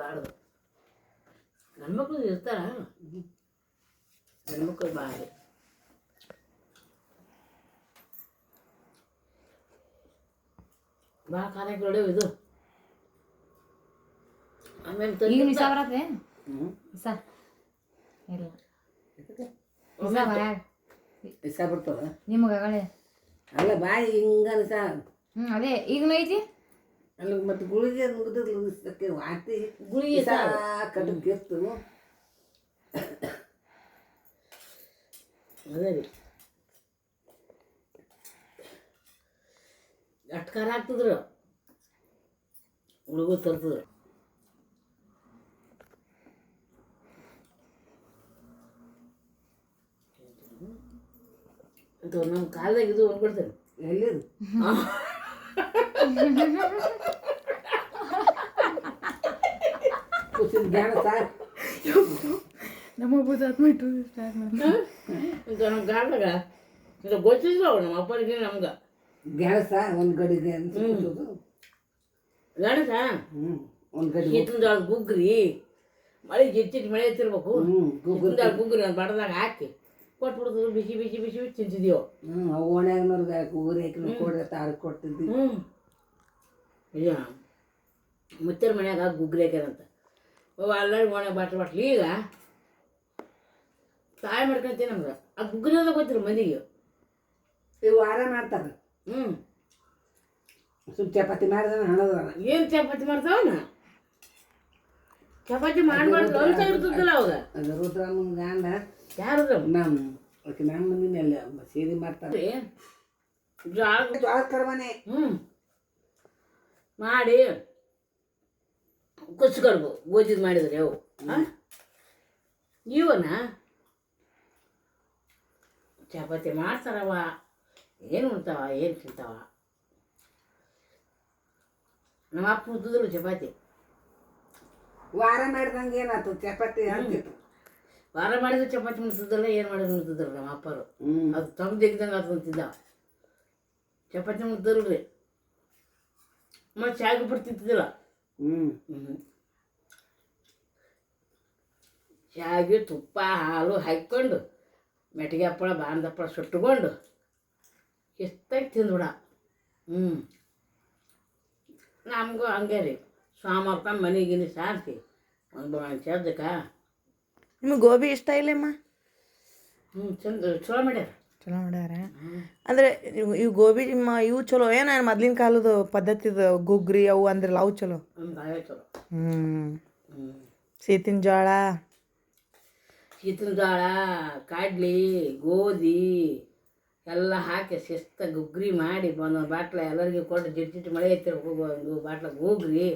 ಆಡೋದು ಗಂಡ್ಮಕ್ಳು ಇರ್ತಾರ ಹೆಣ್ಮಕ್ಳು ಬಾರಿ ಭಾಳ ಖಾರಕ್ಕೆ ಹೊಡೆವು ಇದು ಆಮೇಲೆ ಈಗ ಮಿಸ ಬರತ್ತೆ ಮಿಸ ಇಲ್ಲ ಇಷ್ಟ ಬರ್ತದ ನಿಮಗಳೆ ಅಲ್ಲ ಬಾಯಿ ಹಿಂಗನ ಸಹ ಅದೇ ಈಗಲೂ ಐತಿ ಅಲ್ಲ ಮತ್ತೆ ಗುಳಿಗೆ ಮುಗಿದಕ್ಕೆ ವಾಂತಿ ಗುಳಿಗೆ ಕಟ್ಟಕ್ಕೆ ಎತ್ತು ಅದೇ ರೀ ಅಷ್ಟು ಖಾರ ಆಗ್ತದ್ರು ಹುಡುಗ ತರ್ತದ್ರು ಅಂತ ನಮ್ಮ ಕಾಲದಾಗ ಇದು ಹೊಂದ್ಬಿಡ್ತೇನೆ ಎಲ್ಲಿದು ಕೂಸಿನ ಜ್ಞಾನ ಸಾಕು ನಮ್ಮ ಬುದ್ಧಾತ್ಮ ಇಟ್ಟು ಸ್ಟಾರ್ಟ್ ಮಾಡಿ ಅಂತ ನಮ್ಮ ಕಾಲದಾಗ ಇದು ಗೊತ್ತಿದ್ರು ನಮ್ಮ ಅಪ್ಪನಿಗೆ ನಮ್ಗೆ ಗೆಣಸ ಒಂದು ಗಡಿಗೆ ಅಂತ ಗಣಸ ಒಂದು ಗಡಿ ಹಿತ್ತಿನ ಜೋಳದ ಗುಗ್ರಿ ಮಳೆ ಜಿಟ್ಟಿಟ್ಟು ಮಳೆ ಎತ್ತಿರ್ಬೇಕು ಹಿತ್ತಿನ ಜೋಳದ ಗುಗ್ರಿ ಒಂದು ಬಡದಾಗ ಹಾಕಿ ಕೊಟ್ಬಿಡ್ತಿದ್ರು ಬಿಸಿ ಬಿಸಿ ಬಿಸಿ ಬಿಸಿ ತಿಂತಿದ್ದೀವಿ ಓಣ್ಯಾಗ್ನವ್ರಿಗೆ ಊರೇಕಿನ ಕೊಡ ತಾರ ಕೊಡ್ತಿದ್ವಿ ಇಲ್ಲ ಮುತ್ತರ ಮನ್ಯಾಗ ಗುಗ್ರಿ ಹಾಕ್ಯಾರಂತ ಎಲ್ಲರಿಗೂ ಒಣಗ ಬಾಟ್ಲಿ ಈಗ ತಾಯಿ ಮಾಡ್ಕೊಂತೀನಿ ನಮ್ಗೆ ಆ ಗುಗ್ರಿ ಅಂತ ಗೊತ್ತಿರು ಮಂದಿಗೆ ಇವು ವಾರ ಮಾಡ್ತಾರೆ ಸುಮ್ ಚಪಾತಿ ಮಾಡಿದ್ರೆ ಹಣದ ಏನು ಚಪಾತಿ ಮಾಡ್ತಾವನ ಚಪಾತಿ ಮಾಡಬಾರ್ದು ಅಂತ ಇರ್ತದಲ್ಲ ಅವಾಗ ಅದು ರುದ್ರಮ್ಮನ ಗಂಡ ಯಾರು ನಮ್ಮ ಮಂದಿನೆಲ್ಲ ಸೀರೆ ಮಾಡ್ತಾರೆ ಜೋಳ ಕರ್ಮನೆ ಮಾಡಿ ಕುಚ್ಕರ್ಬು ಗೋಜಿದ್ ಮಾಡಿದ್ರೆ ಅವು ಇವನ ಚಪಾತಿ ಮಾಡ್ತಾರವ ಏನು ಉಣ್ತಾವ ಏನು ತಿಂತಾವ ನಮ್ಮ ಅಪ್ಪ ಮುಟ್ಟಿದ್ರು ಚಪಾತಿ ವಾರ ಮಾಡಿದಂಗೆ ಏನಾಯ್ತು ಚಪಾತಿ ಅಂತಿತ್ತು ವಾರ ಮಾಡಿದ್ರೆ ಚಪಾತಿ ಮುಟ್ತಿದ್ದಲ್ಲ ಏನು ಮಾಡಿದ್ರು ಮುಟ್ತಿದ್ರು ನಮ್ಮ ಅಪ್ಪರು ಅದು ತಮ್ಮ ತೆಗ್ದಂಗೆ ಅದು ಅಂತಿದ್ದ ಚಪಾತಿ ಮುಟ್ತಿದ್ರಿ ಮತ್ತು ಚಾಗಿ ಬಿಡ್ತಿದ್ದಿಲ್ಲ ಶಾವಿಗೆ ತುಪ್ಪ ಹಾಲು ಹಾಕ್ಕೊಂಡು ಮೆಟ್ಟಿಗೆ ಹಪ್ಪಳ ಬಾಂದ ಹಪ್ಪಳ ಸುಟ್ಟುಕೊಂಡು ಎಷ್ಟಾಗಿ ತಿಂದ್ಬಿಡ ನಮಗೂ ಹಂಗೆ ರೀ ಸಾಮಾರ್ಕೊಂಡು ಮನೆಗಿನಿ ಸಾರಿಸಿ ಒಂದು ಚರ್ದಕ್ಕೆ ನಿಮಗೆ ಗೋಬಿ ಇಷ್ಟ ಇಲ್ಲಮ್ಮ ಚಂದ ಚಲೋ ಮಾಡ್ಯಾರ ಚಲೋ ಮಾಡ್ಯಾರ ಅಂದರೆ ಇವು ಗೋಬಿ ಇವು ಚಲೋ ಏನು ಮೊದ್ಲಿನ ಕಾಲದ ಪದ್ಧತಿದ ಗುಗ್ರಿ ಅವು ಅಂದ್ರಲ್ಲ ಅವು ಚಲೋ ಭಾಳ ಚಲೋ ಸೀತಿನ ಜೋಳ ಹಿತ್ತಿನ ಜೋಳ ಕಡ್ಲಿ ಗೋಧಿ ಎಲ್ಲ ಹಾಕಿ ಶಿಸ್ತ ಗುಗ್ರಿ ಮಾಡಿ ಒಂದೊಂದು ಬಾಟ್ಲ ಎಲ್ಲರಿಗೆ ಕೊಟ್ಟು ಜಿಟ್ಟು ಮಳೆ ಎತ್ತಿರ್ಬೇಕು ಒಂದು ಬಾಟ್ಲ ಗುಗ್ರಿ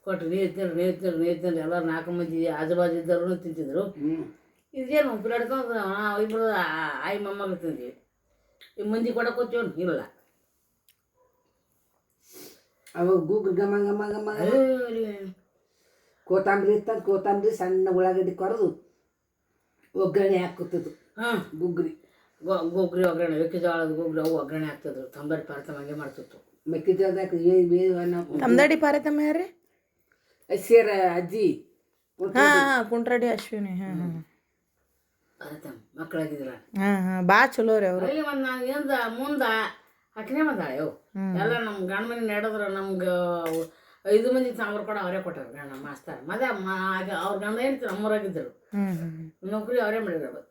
ಕೊಟ್ಟು ನೀರು ತಿಂದ್ರು ಎಲ್ಲರೂ 4 ಮಂದಿ ಆಜುಬಾಜು ಇದ್ದವ್ರು ತಿಂತಿದ್ರು ಇದೇನು ಉಪ್ಪಿಡ್ಕೊಂಡು ಇಬ್ಬರು ಆಯಿ ಮೊಮ್ಮಗಳು ತಿಂತೀವಿ ಈ ಮಂದಿ ಕೊಡಕ್ಕೋತೀವ್ ಇಲ್ಲ ಅವಾಗ ಗೂಗ್ರು ಗಮ ಗಮ ಗಮ ಕೊತ್ತಂಬರಿ ಇತ್ತಂತ ಕೊತ್ತಂಬರಿ ಸಣ್ಣ ಉಳ್ಳಾಗಡ್ಡಿ ಕೊರೆದು ಒಗ್ಗರಣೆ ಹಾಕುತ್ತಿದ್ದು ಗುಗ್ರಿ ಗೊಗ್ರಿ ಒಗ್ಗರಣೆ ಮೆಕ್ಕೆಜೋಳದ ಗೊಗ್ರಿ ಅವು ಒಗ್ಗರಣೆ ಹಾಕ್ತಿದ್ರು ತಂಬರಿ ಪಾರತಮ್ಮ ಹಂಗೆ ಮಾಡ್ತಿತ್ತು ಮೆಕ್ಕೆಜೋಳದಾಗ ತಮ್ದಡಿ ಪಾರತಮ್ಮ ಯಾರೇ ಸೇರ ಅಜ್ಜಿ ಹಾಂ ಕುಂಟ್ರಡಿ ಅಶ್ವಿನಿ ಪಾರತಮ್ಮ ಮಕ್ಕಳಾಗಿದ್ದಿಲ್ಲ ಭಾಳ ಚಲೋ ರೀ ಅವರು ಅಲ್ಲಿ ಒಂದು ನಾನು ಏನದ ಮುಂದೆ ಹಾಕಿನೇ ಬಂದಾಳೆ ಅವು ಎಲ್ಲ ನಮ್ಮ ಗಂಡ ಮನೆ ನಡೆದ್ರೆ ನಮ್ಗೆ 5 ಮಂದಿ ಸಾಂಬಾರು ಕೂಡ ಅವರೇ ಕೊಟ್ಟಾರ ಗಂಡ ಮಾಸ್ತಾರ ಅವ್ರ ಗಂಡ ಏನು ನಮ್ಮೂರಾಗಿದ್ದರು ನೌಕರಿ ಅವರೇ ಮಾಡಿದ್ರು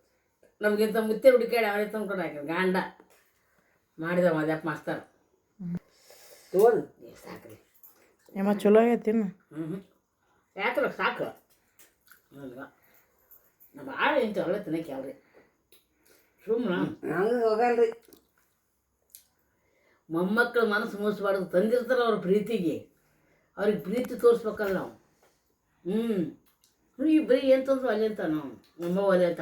ನಮಗಿಂತ ಮುತ್ತೆ ಹುಡುಕಾಡಿ ಅವರೇ ತಂದು ಕೊಟ್ಟು ಹಾಕಿದ್ರು ಗಂಡ ಮಾಡಿದ ಮದ್ಯಪ್ಪ ಮಾಸ್ತಾರ ತೋರಿ ಸಾಕ್ರಿ ಏಮ ಚಲೋ ಆಗೈತಿ ಯಾಕಲ್ಲ ಸಾಕು ನಮ್ಮ ಭಾಳ ಇಂಥವೆಲ್ಲ ತಿನ್ನಕ್ಕೆ ಯಾವ್ರಿ ಸುಮ್ಮನೆ ನಂಗೆ ಹೋಗಲ್ರಿ ಮೊಮ್ಮಕ್ಕಳ ಮನಸ್ಸು ಮುಗಿಸ್ಬಾರ್ದು ತಂದಿರ್ತಾರೆ ಅವ್ರ ಪ್ರೀತಿಗೆ ಅವ್ರಿಗೆ ಪ್ರೀತಿ ತೋರಿಸ್ಬೇಕಲ್ಲ ನಾವು ಈ ಬರೀ ಏನು ತಂದ್ರು ಅಲ್ಲಿ ಅಂತ ನಾವು ನಮ್ಮ ಒಲೆ ಅಂತ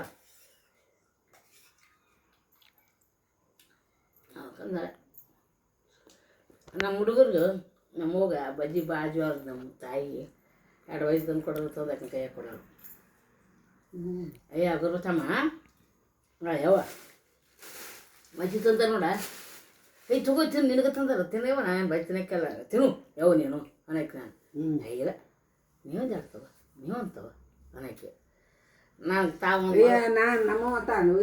ಯಾಕಂದ್ರೆ ನಮ್ಮ ಹುಡುಗರಿಗೆ ನಮ್ಮ ಹೋಗ ಬಜ್ಜಿ ಬಾಜು ಅವ್ರು ನಮ್ಮ ತಾಯಿ 2 ವಯಸ್ಸು ತಂದು ಕೊಡೋದು ತಂದಕ್ಕೆ ಕೈಯಾಗ ಕೊಡೋರು ಅಯ್ಯ ಗುರುತಮ್ಮ ಯವ್ವ ಬಜ್ಜಿ ತಂದ ನೋಡ ಏಯ್ ತಗೋ ತಿನ್ನು ನಿನಗೆ ತಂದಾರ ತಿನ್ನವ ನಾನು ಬಜ್ಜಿ ತಿನ್ನಕ್ಕೆಲ್ಲ ತಿನ್ನು ಯಾವ ನೀನು ಅನ್ನಕ್ಕೆ ನಾನು ಇಲ್ಲ ನೀವು ಜಾಡ್ತವ ನೀವು ಅಂತವ ಅನ್ನಕ್ಕೆ ನಾನು ತಾವು ನಾನು ನಮ್ಮ ತಾನು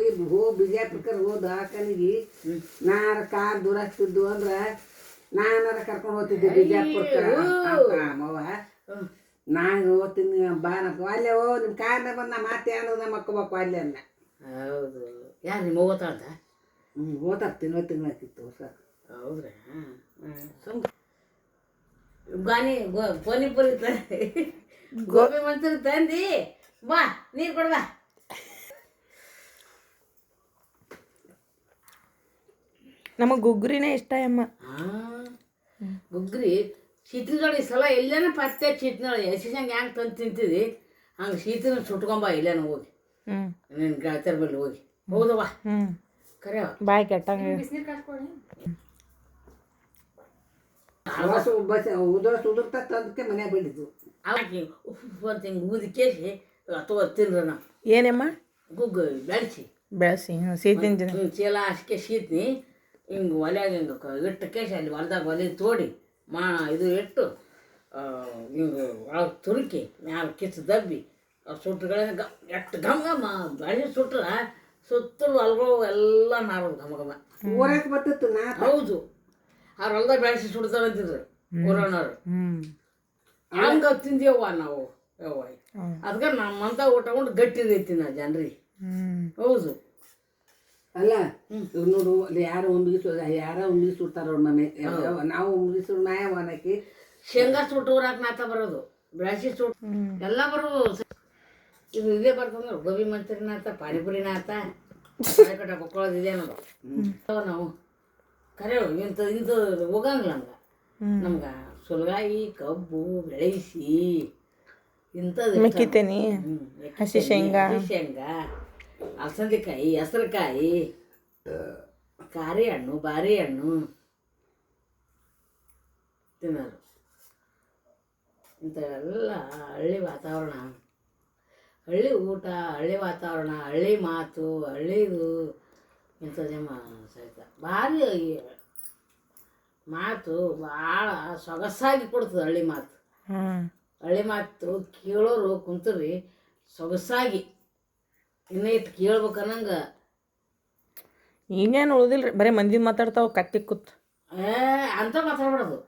ಬಿಜಾಪುರಕ್ಕೆ ಹೋದ ಆಕನಿಗೆ ನಾರ ಕಾರ್ ದೂರ ಆಗ್ತಿದ್ದು ಅಂದ್ರೆ ನಾನಾರ ಕರ್ಕೊಂಡು ಹೋಗ್ತಿದ್ದೆ ಬಿಜಾಪುರಕ್ಕೆ ಅಮ್ಮವ ನಾನು ಓದ್ತೀನಿ ಬಾನಪ್ಪ ಅಲ್ಲೇ ನಿಮ್ಮ ಕಾರ್ನಾಗ ಬಂದು ನಾ ಮಾತೆ ಅನ್ನೋದ ಮಕ್ಕೋಬೇಕು ಅಲ್ಲೇ ಅನ್ನ ಹೌದು ಯಾರು ನಿಮ್ಮ ಓದ್ತಾ ಅಂತ ಓದ್ತೀನಿ ತಿಂಗಳಾಕಿತ್ತು ಸರ್ ಹೌದ್ರಾ ಸುಮ್ ಪಾನಿಪುರಿ ಗೋಬಿ ಮಂಚೂರಿ ತಂದಿ ಬಾ ನೀರು ಕೊಡ್ಬಾ ನಮಗೆ ಗುಗ್ರಿನೇ ಇಷ್ಟ ಅಮ್ಮ. ಗುಗ್ರಿ ಶೀತಲದೊಳಗೆ ಈ ಸಲ ಎಲ್ಲೇನ ಪತ್ತೆ ಶೀತಲೊಳಗೆ ಹಂಗೆ ಹ್ಯಾಂಗೆ ತಂದು ತಿಂತಿದ್ದಿ ಹಂಗೆ ಶೀತನ ಸುಟ್ಕೊಂಬ ಇಲ್ಲೇನ ಹೋಗಿ ನಿನ್ನ ಗೆಳತಿಯರ ಬಳಿ ಹೋಗಿ ಹೌದವ್ವ ಕರೆ ಬಾಯ್ ಕೆಟ್ಟಂಗೆ ಉದುರ್ತಾ ತಂದಕ್ಕೆ ಮನ್ಯಾಗ ಬೆಳಿತು ಹಾಕಿ ಉಪ್ಪು ಅಂತ ಹಿಂಗೆ ಊದಿ ಕೇಸಿ ಅಥವಾ ತಿನ್ರ ನಾವು ಏನಮ್ಮ ಗುಗ್ಗು ಬೆಳೆಸಿ ಬೆಳೆಸಿ ಸೀತಿನ ಜನ ಚೀಲ ಅಷ್ಟಕ್ಕೆ ಶೀತ್ನಿ ಹಿಂಗೆ ಒಲೆಯಾಗ ಹಿಂಗೆ ಇಟ್ಟು ಕೇಸಿ ಅಲ್ಲಿ ಹೊಲ್ದಾಗ ಒಲೆ ತೋಡಿ ಇದು ಇಟ್ಟು ಹಿಂಗೆ ಒಳಗೆ ತುರುಕಿ ಮ್ಯಾಲ ಕಿತ್ತು ದಬ್ಬಿ ಸುಟ್ಟುಗಳಿಂದ ಎಷ್ಟು ಘಮ ಘಮ ಬೆಳೆ ಸುಟ್ರ ಸುತ್ತಲೂ ಅಲ್ಗಳು ಎಲ್ಲ ಮಾರೋದು ಘಮ ಘಮ ಊರಕ್ಕೆ ಬರ್ತಿತ್ತು ನಾ ಹೌದು ಅವ್ರು ಹೊಲ್ದಾಗ ಬೆಳೆಸಿ ಸುಡ್ತಾರೆ ಅಂತಿದ್ರು ಊರಣ್ಣವ್ರು ಹಂಗೆ ತಿಂದೇವ್ವ ನಾವು ಯವ್ವ ಅದಕ್ಕೆ ನಮ್ಮಂತ ಊಟ ಉಂಡು ಗಟ್ಟಿ ರೈತಿ ನಾ ಜನರಿಗೆ ಹೌದು ಅಲ್ಲ ನೋಡು ಯಾರೋ ಒಂದಿಗೆ ಸುಡ್ತಾರ ಅವ್ರ ಮನೆ ನಾವು ಒಂದಿಗೆ ಸುಡ್ ನಾಯಕಿ ಶೇಂಗಾ ಸುಟ್ಟು ಊರಾಕ ನಾತ ಬರೋದು ಬೆಳೆಸಿ ಸುಟ್ಟು ಎಲ್ಲ ಬರೋದು ಇದು ಇದೇ ಬರ್ತಂದ್ರೆ ಗೋಬಿ ಮಂಚೂರಿನ ಆತ ಪಾನಿಪುರಿನ ಆತ ಕಟ್ಟ ಬಕ್ಕೊಳ್ಳೋದು ಇದೆ ಅನ್ನೋದು ನಾವು ಕರೆ ಇಂಥ ಹೋಗಂಗಿಲ್ಲ ನಮ್ಗೆ ಸುಲಗಾಯಿ ಕಬ್ಬು ಬೆಳೆಸಿ ಇಂಥದ್ದು ಮೆಕ್ಕಿತೇನಿ ಹಸಿ ಶೇಂಗಾ ಅಲಸಂದಿಕಾಯಿ ಹೆಸರುಕಾಯಿ ಕಾರಿ ಹಣ್ಣು ಬಾರಿ ಹಣ್ಣು ತಿನ್ನೋರು ಇಂಥವೆಲ್ಲ ಹಳ್ಳಿ ವಾತಾವರಣ ಹಳ್ಳಿ ಊಟ ಹಳ್ಳಿ ವಾತಾವರಣ ಹಳ್ಳಿ ಮಾತು ಹಳ್ಳಿದು ಇಂಥದ್ದೇ ಸಹಿತ ಭಾರಿ ಮಾತು ಭಾಳ ಸೊಗಸಾಗಿ ಕೊಡ್ತದೆ ಹಳ್ಳಿ ಮಾತು ಹಳ್ಳಿ ಮಾತು ಕೇಳೋರು ಕುಂತ್ರಿ ಸೊಗಸಾಗಿ ಇನ್ನೇ ಇಟ್ಟು ಕೇಳ್ಬೇಕನ್ನಂಗೆ ಈಗೇನು ಉಳಿದಿಲ್ರಿ ಬರೀ ಮಂದಿ ಮಾತಾಡ್ತಾವ ಕಟ್ಟಿ ಕೂತ್ ಅಂತ ಮಾತಾಡ್ಬಿಡೋದು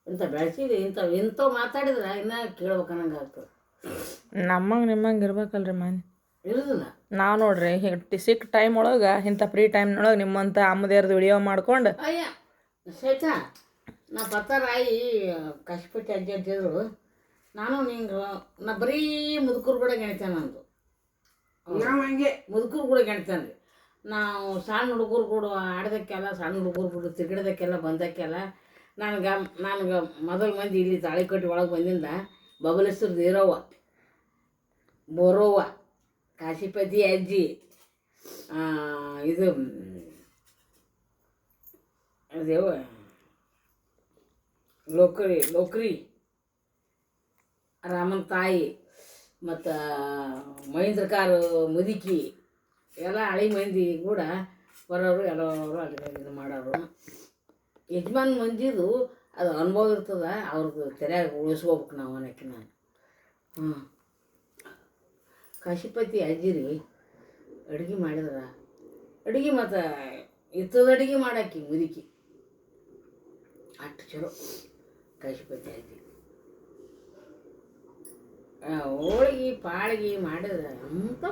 ಇಂಥ ಬೆಳೆಸಿದ್ವಿ ಇಂಥವು ಮಾತಾಡಿದ್ರೆ ಇನ್ನೂ ಕೇಳ್ಬೇಕನ್ನಂಗೆ ಆಗ್ತದೆ ನಮ್ಮಂಗೆ ನಿಮ್ಮಂಗೆ ಇರ್ಬೇಕಲ್ರಿ ಮನೆ ಇರೋದಿಲ್ಲ ನಾವು ನೋಡ್ರಿ ಸಿಕ್ಕ ಟೈಮ್ ಒಳಗೆ ಇಂಥ ಫ್ರೀ ಟೈಮ್ನೊಳಗೆ ನಿಮ್ಮಂಥ ಅಮ್ಮದೇರ್ದು ವಿಡಿಯೋ ಮಾಡ್ಕೊಂಡು ಅಯ್ಯ ಸಹಿತ ನಾ ಪತ್ತಾರಾಯಿ ಕಷ್ಟಪಟ್ಟು ಅಜ್ಜಿ ಅಂತಿದ್ರು ನಾನು ನಿಂಗೆ ನಾ ಬರೀ ಮುದುಕರು ಕೂಡ ಗೆಣಿತೇನೆ ನಂದು ನಾವು ಹಂಗೆ ಮುದುಕರು ಕೂಡ ಗೆಣಿತೇನೆ ರೀ ನಾವು ಸಣ್ಣ ಹುಡುಗರು ಕೂಡ ಆಡೋದಕ್ಕೆಲ್ಲ ಸಣ್ಣ ಹುಡುಗರು ಕೂಡ ತಿರುಗಿಡೋದಕ್ಕೆಲ್ಲ ಬಂದಕ್ಕೆಲ್ಲ ನನಗೆ ಮೊದಲು ಮಂದಿ ಇಲ್ಲಿ ತಾಳಿಕಟ್ಟಿ ಒಳಗೆ ಬಂದಿಂದ ಬಬಲೇಶ್ವರದ ಇರೋವ ಬೋರೋವ ಕಾಶಿಪತಿ ಅಜ್ಜಿ ಇದು ಅದೇವ ಲೋಕ್ರಿ ರಾಮನ ತಾಯಿ ಮತ್ತು ಮಹೇಂದ್ರ ಕಾರು ಮುದುಕಿ ಎಲ್ಲ ಹಳೆ ಮಂದಿ ಕೂಡ ಬರೋರು ಎಲ್ಲರೂ ಅಲ್ಲಿ ಇದು ಮಾಡೋರು ಯಜಮಾನ್ ಮಂದಿದು ಅದು ಅನುಭವ ಇರ್ತದೆ ಅವ್ರದ್ದು ತೆರೆಯಾಗ ಉಳಿಸ್ಕೋಬೇಕು ನಾವು ಅನ್ನೋಕ್ಕೆ ನಾನು ಕಾಶಿಪತಿ ಅಜ್ಜಿರಿ ಅಡುಗೆ ಮಾಡಿದ್ರೆ ಅಡುಗೆ ಮತ್ತು ಇತ್ತದ ಅಡುಗೆ ಮಾಡಾಕಿ ಮುದುಕಿ ಅಷ್ಟು ಚಲೋ ಕಾಶಿಪತಿ ಅಜ್ಜಿ ಹೋಳಿಗೆ ಪಾಳಿಗೆ ಮಾಡಿದ್ರೆ ಅಂತ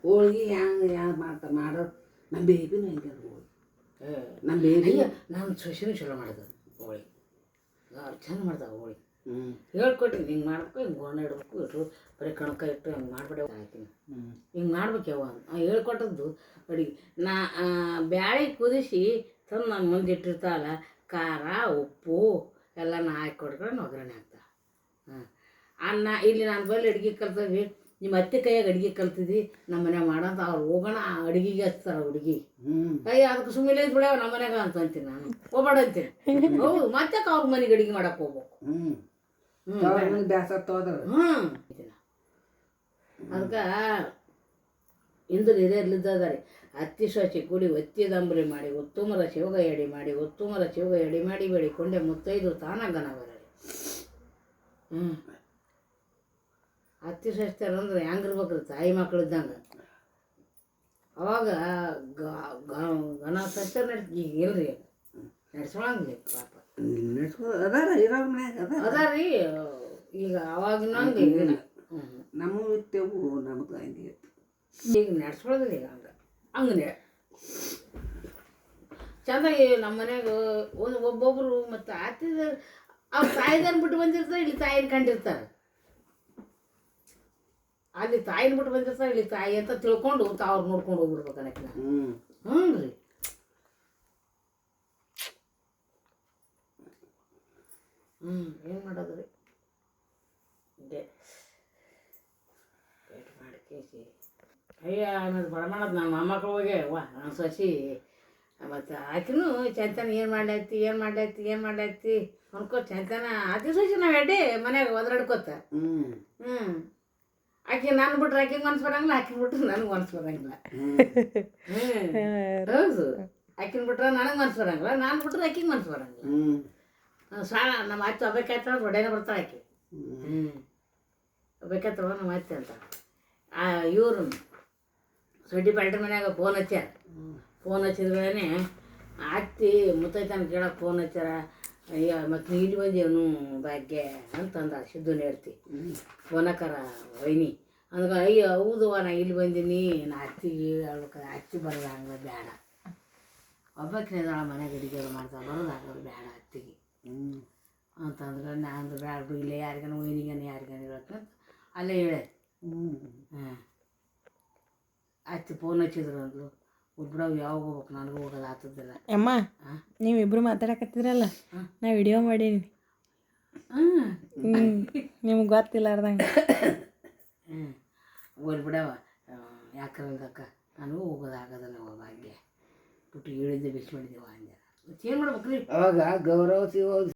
ಹೋಳಿಗೆ ಹ್ಯಾಂಗೆ ಮಾಡೋರು ನಮ್ಮ ಬೇಬಿನೂ ಹೆಂಗೆ ನಮ್ಮ ಬೇಬಿ ನಾನು ಸೊಸೆನೂ ಚಲೋ ಮಾಡಿದೆ ಹೋಳಿಗೆ ಚಂದ ಮಾಡ್ತಾವೆ ಹೋಳಿಗೆ ಹೇಳ್ಕೊಟ್ಟಿನಿ ಹಿಂಗೆ ಮಾಡ್ಬೇಕು ಹಿಂಗೆ ಗೋಣ ಇಡಬೇಕು ಇಟ್ಟು ಬರೀ ಕಣಕ ಇಟ್ಟು ಹಂಗೆ ಮಾಡ್ಬಿಡೆ ಹಾಕಿನಿ ಹಿಂಗೆ ಮಾಡ್ಬೇಕು ಯಾವ ಹೇಳ್ಕೊಟ್ಟದ್ದು ಅಡುಗೆ ನಾ ಬ್ಯಾಳೆ ಕುದಿಸಿ ತಂದು ನಾನು ಮುಂದೆ ಇಟ್ಟಿರ್ತಾವಲ್ಲ ಖಾರ ಉಪ್ಪು ಎಲ್ಲ ಹಾಕಿ ಕೊಟ್ಕೊಂಡು ಒಗ್ಗರಣೆ ಹಾಕ್ತಾ ಅನ್ನ ಇಲ್ಲಿ ನಾನು ಬಲ್ಲಿ ಅಡುಗೆ ಕಲ್ತೀವಿ ನಿಮ್ಮ ಅತ್ತೆ ಕೈಯಾಗ ಅಡುಗೆ ಕಲ್ತಿದ್ದಿ ನಮ್ಮ ಮನ್ಯಾಗ ಮಾಡೋಂತ ಅವ್ರು ಹೋಗೋಣ ಅಡುಗೆಗೆ ಹಚ್ತಾರೆ ಹುಡುಗಿ ಅಯ್ಯ ಅದಕ್ಕೆ ಸುಮ್ಮನೆ ಬಿಡ್ಯಾವ ನಮ್ಮ ಮನ್ಯಾಗ ಅಂತ ಅಂತೀನಿ ನಾನು ಹೋಗ್ಬೇಡ ಅಂತೀನಿ ಹೌದು ಮತ್ತೆ ಅವ್ರ ಮನೆಗೆ ಅಡುಗೆ ಮಾಡಕ್ಕೆ ಹೋಗ್ಬೇಕು ಬ್ಯಾಸತ್ತ ಹೋದ್ರೆ ಅದಕ್ಕೆ ಇಂದು ಹಿರಿಯರ್ಲಿದ್ದಾರೆ ಅತ್ತಿ ಸ್ವಚ್ಛ ಕೂಡಿ ಒತ್ತಿದಂಬರಿ ಮಾಡಿ ಉತ್ತುಮರ ಶಿವಗ ಎಡಿ ಮಾಡಿ ಉತ್ತುಮರ ಶಿವಗ ಎಡಿ ಮಾಡಿ ಬೇಡಿ ಕೊಂಡೆ ಮುತ್ತೈದು ತಾನಾಗನ ಬರಲಿ ಹ್ಞೂ ಅತ್ತಿ ಸಸ್ತಾರ ಅಂದ್ರೆ ಹೆಂಗಿರ್ಬೇಕ್ರಿ ತಾಯಿ ಮಕ್ಳು ಇದ್ದಂಗೆ ಅವಾಗ ಗಣ ಸಸ್ತಾರ ಈಗ ಇಲ್ರಿ ನಡ್ಸ್ಕೊಳಂಗಿಲ್ಲ ಪಾಪ ಅದಾರ ಇರೋರ್ ಮನ್ಯಾಗ ಅದ ರೀ ಈಗ ಅವಾಗಿನಂಗೆ ಈಗಿಲ್ಲ ನಮ್ಮೂ ಇತ್ತೇವು ನಮ್ದು ಹಂಗೆ ಇತ್ತು ಈಗ ನಡ್ಸ್ಕೊಳ್ಳೋದಿಲ್ಲ ಈಗ ಹಂಗೆ ಚಂದಾಗಿ ನಮ್ಮ ಮನ್ಯಾಗ ಒಬ್ಬೊಬ್ಬರು ಮತ್ತು ಆತಿದ ಅವ್ರ ತಾಯಿದಾರ ಬಿಟ್ಟು ಬಂದಿರ್ತಾರೆ ಇಲ್ಲಿ ತಾಯಿನ ಕಂಡಿರ್ತಾರೆ ಅಲ್ಲಿ ತಾಯಿನ ಬಿಟ್ಟು ಬಂದಿರ್ತಾರೆ ಇಲ್ಲಿ ತಾಯಿ ಅಂತ ತಿಳ್ಕೊಂಡು ಅವ್ರು ನೋಡ್ಕೊಂಡು ಹೋಗ್ಬಿಡ್ಬೇಕು ಅನ್ನಕ್ಕೆ ಹ್ಞೂ ರೀ ಏನು ಮಾಡೋದು ರೀ ಮಾಡಿ ಕೇಸಿ ಅಯ್ಯ ಆಮೇಲೆ ಬರಮಾಡೋದು ನಮ್ಮ ಮೊಮ್ಮಕ್ಳು ಹೋಗಿ ನನ್ನ ಸೊಸಿ ಮತ್ತು ಆಕಿನೂ ಚಂತನ ಏನು ಮಾಡ್ಲೈತಿ ಅನ್ಕೋ ಚಂತನ ಆತಿ ಸೊಸಿ ನಾವು ಎಡ್ಡೆ ಮನ್ಯಾಗ ಒದರಾಡ್ಕೋತ ಆಕೆ ನಾನು ಬಿಟ್ರೆ ಆಕಿಗೆ ಮನ್ಸು ಬರಂಗಿಲ್ಲ ಆಕಿನ ಬಿಟ್ರೆ ನನಗೆ ಮನ್ಸು ಬರಂಗಿಲ್ಲ ಹೌದು ಆಕಿನ ಬಿಟ್ರೆ ನನಗೆ ಮನ್ಸು ಬರಂಗಿಲ್ಲ ನಾನು ಬಿಟ್ರೆ ಆಕಿಗೆ ಮನ್ಸು ಬರಂಗಿಲ್ಲ ಸಾಲ ನಮ್ಮ ಅತ್ತೆ ಒಬ್ಬಾಯ್ತಾಳ ಹೊಡೆನೇ ಬರ್ತಾಳೆ ಆಕೆ ಒಬ್ಬಾಯ್ತಾಳ ನಮ್ಮ ಅತ್ತೆ ಅಂತ ಇವರು ಸೊಡ್ಡಿ ಪಾಲ್ಟ್ರಿ ಮನ್ಯಾಗ ಫೋನ್ ಹಚ್ಚಿದ್ರೇ ಅತ್ತಿ ಮುತ್ತೈತನ ಕೇಳಕ್ಕೆ ಫೋನ್ ಹಚ್ಚಾರ ಅಯ್ಯ ಮತ್ತು ಇಲ್ಲಿ ಬಂದೇವನು ಭಾಗ್ಯ ಅಂತಂದ ಸಿದ್ದುನ ಹೇಳ್ತಿ ಫೋನಕ್ಕಾರ ವೈನಿ ಅಂದಾಗ ಅಯ್ಯ ಹೌದವ್ವ ನಾ ಇಲ್ಲಿ ಬಂದೀನಿ ನಾ ಅತ್ತಿಗೆ ಹೇಳ್ಬೇಕು ಅತ್ತಿ ಬರೋದು ಹಂಗೆ ಬೇಡ ಒಬ್ಬಾಕಿನ ಮನೆಗೆ ಅಡಿಗೆ ಮಾಡ್ತಾ ಬರೋದು ಹಾಕೋದು ಬೇಡ ಅತ್ತಿಗೆ ಅಂತಂದ್ರೆ ನಾನು ಬೇಡ ಇಲ್ಲೇ ಯಾರಿಗಾನ ವೈನಿಗಾನ ಯಾರಿಗಾನ ಹೇಳ್ತಂತ ಅಲ್ಲೇ ಹೇಳೆ ಅತ್ತಿ ಫೋನ್ ಹಚ್ಚಿದ್ರು ಅಂದ್ಲು ಒಬ್ಬರಾಗ ಯಾವಾಗ ಹೋಗ್ಬೇಕು ನನಗೂ ಹೋಗೋದು ಆಗ್ತದಿಲ್ಲ ಅಮ್ಮ ನೀವಿಬ್ರು ಮಾತಾಡಕತ್ತಿದ್ರಲ್ಲ ನಾ ವಿಡಿಯೋ ಮಾಡೀನಿ ನಿಮ್ಗೆ ಗೊತ್ತಿಲ್ಲಾರ್ದಂಗೆ ಹೋಲ್ ಬಿಡವ ಯಾಕಂದಕ್ಕ ನನಗೂ ಹೋಗೋದು ಆಗೋದಿಲ್ಲ ಭಾಗ್ಯ ಬಿಟ್ಟು ಹೇಳಿದ್ದೆ ಬಿಸಿ ಮಾಡಿದ್ದೇವ ಅಂದೆ ಏನು ಮಾಡ್ಬೇಕು ರೀ ಅವಾಗ ಗೌರವ